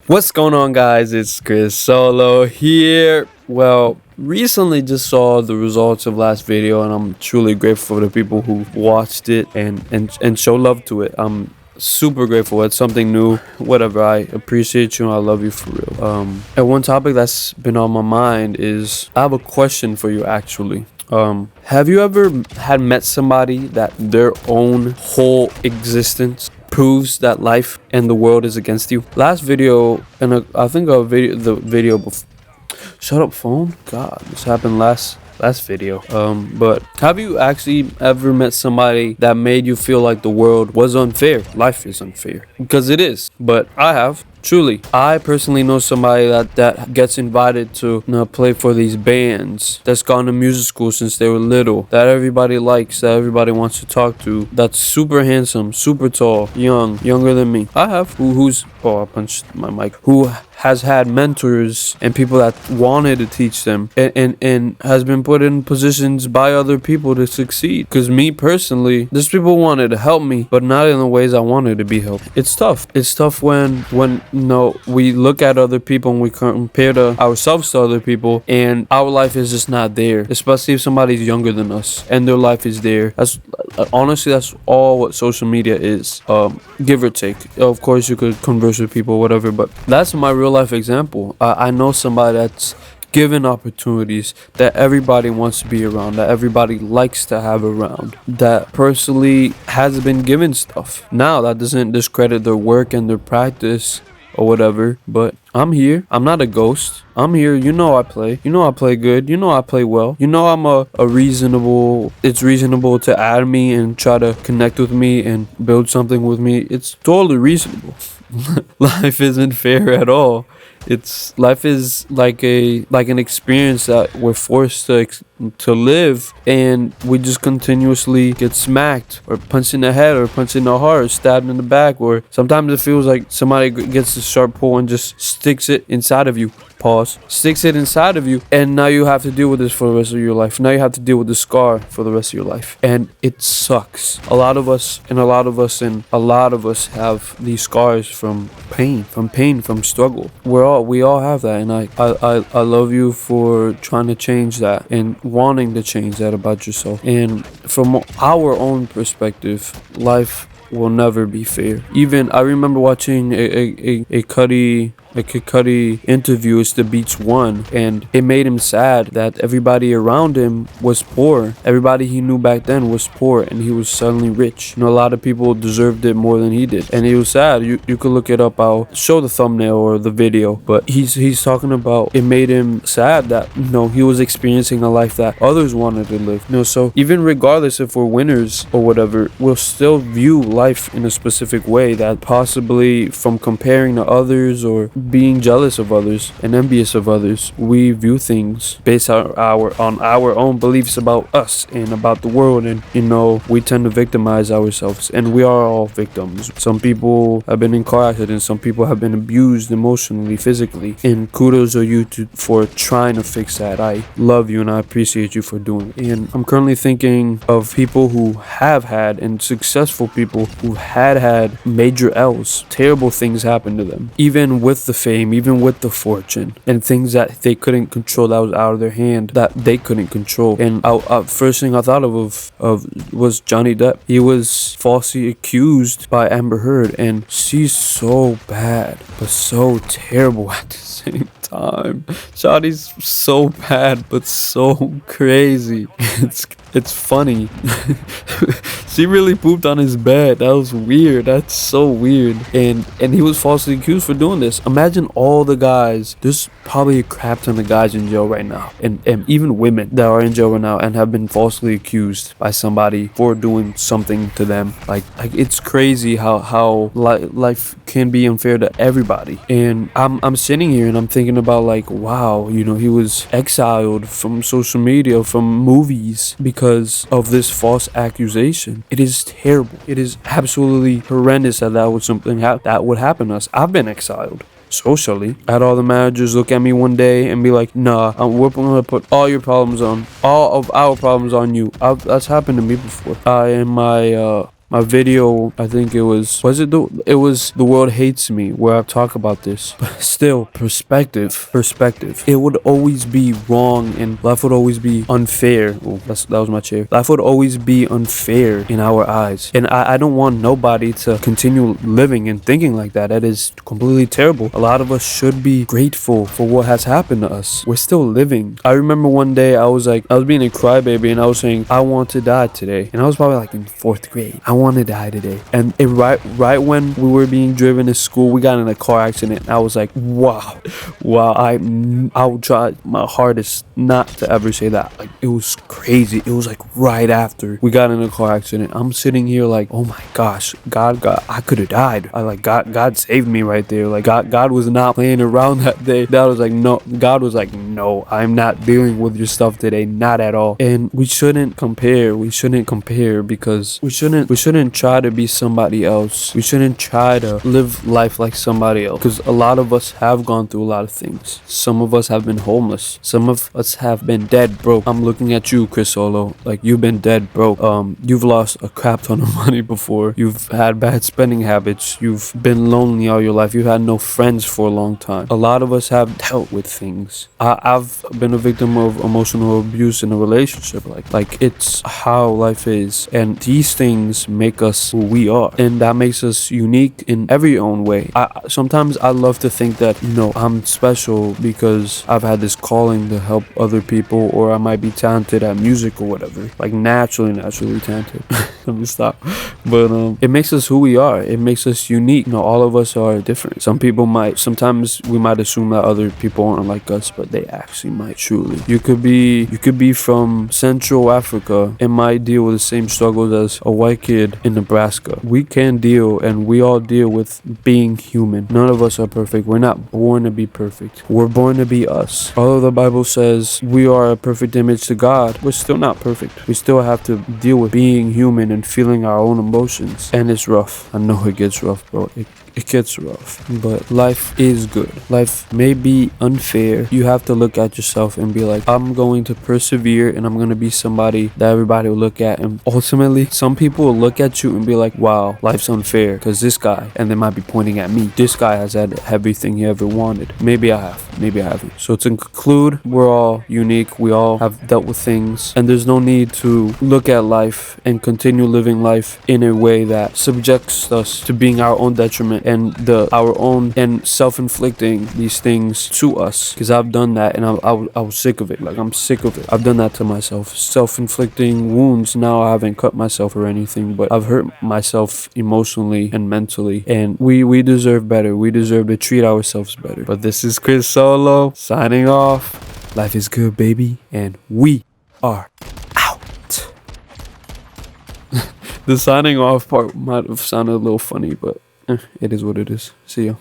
What's going on, guys? It's Chris Solo here. Well, recently just saw the results of last video, and I'm truly grateful for the people who watched it and show love to it. I'm super grateful. It's something new. Whatever. I appreciate you. I love you for real. And one topic that's been on my mind is I have a question for you actually. Have you ever met somebody that their own whole existence proves that life and the world is against you? Last video, and I think the video before. Shut up, phone. God, this happened last video. But have you actually ever met somebody that made you feel like the world was unfair? Life is unfair, because it is. But I have. Truly, I personally know somebody that gets invited to play for these bands, that's gone to music school since they were little, that everybody likes, that everybody wants to talk to, that's super handsome, super tall, younger than me. I have. I punched my mic. Who has had mentors and people that wanted to teach them and has been put in positions by other people to succeed. Because me personally, these people wanted to help me, but not in the ways I wanted to be helped. It's tough. It's tough when we look at other people and we compare ourselves to other people, and our life is just not there. Especially if somebody's younger than us and their life is there. Honestly, that's all what social media is. Give or take. Of course, you could converse with people, whatever, but that's my real life example. I know somebody that's given opportunities, that everybody wants to be around, that everybody likes to have around, that personally has been given stuff. Now, that doesn't discredit their work and their practice or whatever, but I'm here. I'm not a ghost. I'm here. I play. I play good. I play well. I'm it's reasonable to add me and try to connect with me and build something with me. It's totally reasonable. Life isn't fair at all. Life is like an experience that we're forced to live, and we just continuously get smacked or punched in the head or punched in the heart or stabbed in the back, or sometimes it feels like somebody gets a sharp pull and just sticks it inside of you. Sticks it inside of you, and now you have to deal with this for the rest of your life. Now you have to deal with the scar for the rest of your life, and it sucks. A lot of us have these scars from pain, from struggle. We all have that, and I love you for trying to change that and wanting to change that about yourself. And from our own perspective, life will never be fair. Even I remember watching a Kid Cudi interview, It's the Beats One, and it made him sad that everybody around him was poor. Everybody he knew back then was poor, and he was suddenly rich. A lot of people deserved it more than he did, and he was sad. You could look it up. I'll show the thumbnail or the video, but he's talking about it made him sad that he was experiencing a life that others wanted to live. So even regardless if we're winners or whatever, we'll still view life in a specific way, that possibly from comparing to others or being jealous of others and envious of others, we view things based on our own beliefs about us and about the world, and we tend to victimize ourselves, and we are all victims. Some people have been in car accidents, some people have been abused emotionally, physically, and kudos to you for trying to fix that. I love you and I appreciate you for doing it. And I'm currently thinking of people who have had, and successful people who had major L's, terrible things happen to them, even with the fame, even with the fortune, and things that they couldn't control, that was out of their hand, that they couldn't control. And first thing I thought of was Johnny Depp. He was falsely accused by Amber Heard, and she's so bad but so terrible at the same time. Johnny's so bad but so crazy. It's funny. She really pooped on his bed. That was weird. That's so weird. And he was falsely accused for doing this. Imagine all the guys. There's probably a crap ton of guys in jail right now, and even women that are in jail right now and have been falsely accused by somebody for doing something to them. Like it's crazy how life can be unfair to everybody. And I'm sitting here and I'm thinking about, like, wow, he was exiled from social media, from movies, because of this false accusation. It is terrible. It is absolutely horrendous that was something that would happen to us. I've been exiled socially. I had all the managers look at me one day and be like, nah, we're gonna put all of our problems on you. That's happened to me before. In my my video, I think it was The World Hates Me, where I talk about this. But still, perspective. It would always be wrong, and life would always be unfair. Oh, that was my chair. Life would always be unfair in our eyes. And I don't want nobody to continue living and thinking like that. That is completely terrible. A lot of us should be grateful for what has happened to us. We're still living. I remember one day I was being a crybaby, and I was saying, I want to die today. And I was probably like in 4th grade. I want to die today. And right when we were being driven to school, we got in a car accident. And I was like, wow. I will try my hardest not to ever say that. Like, it was crazy. It was like right after we got in a car accident. I'm sitting here like, oh my gosh, God, I could have died. God saved me right there. Like, God was not playing around that day. God was like, no, I'm not dealing with your stuff today, not at all. And we shouldn't compare. Because we shouldn't try to be somebody else. We shouldn't try to live life like somebody else, because a lot of us have gone through a lot of things. Some of us have been homeless. Some of us have been dead broke. I'm looking at you, Chris Solo. Like, you've been dead broke. You've lost a crap ton of money before. You've had bad spending habits. You've been lonely all your life. You've had no friends for a long time. A lot of us have dealt with things. I've been a victim of emotional abuse in a relationship. Like it's how life is, and these things make us who we are, and that makes us unique in every own way. Sometimes I love to think that, I'm special because I've had this calling to help other people, or I might be talented at music or whatever, like naturally talented. Let me stop. But it makes us who we are. It makes us unique. All of us are different. Sometimes we might assume that other people aren't like us, but they actually might. Truly, you could be from Central Africa and might deal with the same struggles as a white kid in Nebraska. We can deal, and we all deal with being human. None of us are perfect. We're not born to be perfect. We're born to be us. Although the Bible says we are a perfect image to God, we're still not perfect. We still have to deal with being human and feeling our own emotions. And it's rough. I know it gets rough, bro. It gets rough, but life is good. Life may be unfair. You have to look at yourself and be like, I'm going to persevere, and I'm going to be somebody that everybody will look at. And ultimately, some people will look at you and be like, wow, life's unfair because this guy, and they might be pointing at me, this guy has had everything he ever wanted. Maybe I have, maybe I haven't. So to conclude, we're all unique. We all have dealt with things, and there's no need to look at life and continue living life in a way that subjects us to being our own detriment and self-inflicting these things to us, because I've done that, and I was sick of it. Like, I'm sick of it. I've done that to myself, self-inflicting wounds. Now I haven't cut myself or anything, but I've hurt myself emotionally and mentally, and we deserve better. We deserve to treat ourselves better. But this is Chris Solo signing off. Life is good, baby, and we are out. The signing off part might have sounded a little funny, but it is what it is. See ya.